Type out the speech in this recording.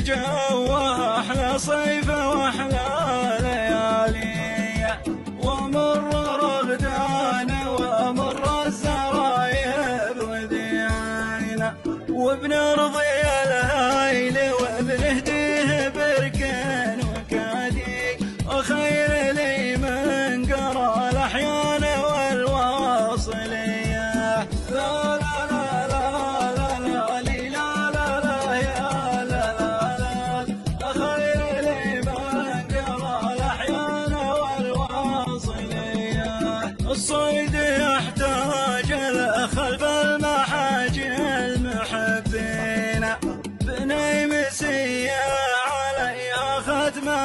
جوه أحلى صيف وأحلى ليالي، ومر رغدان ومر الزرايب وديانا، وبنرضي الهايل وبنهديه بركان وكادي، وخير لي من قرى الأحيان والواصلية. لا لا لا لا لا لا لي لا لا لا يا لا لا لا، خير لي من قرى الأحيان والواصلية. الصيد يحتاج خلف المحاجي المحبين، بني مسية عليها ختمة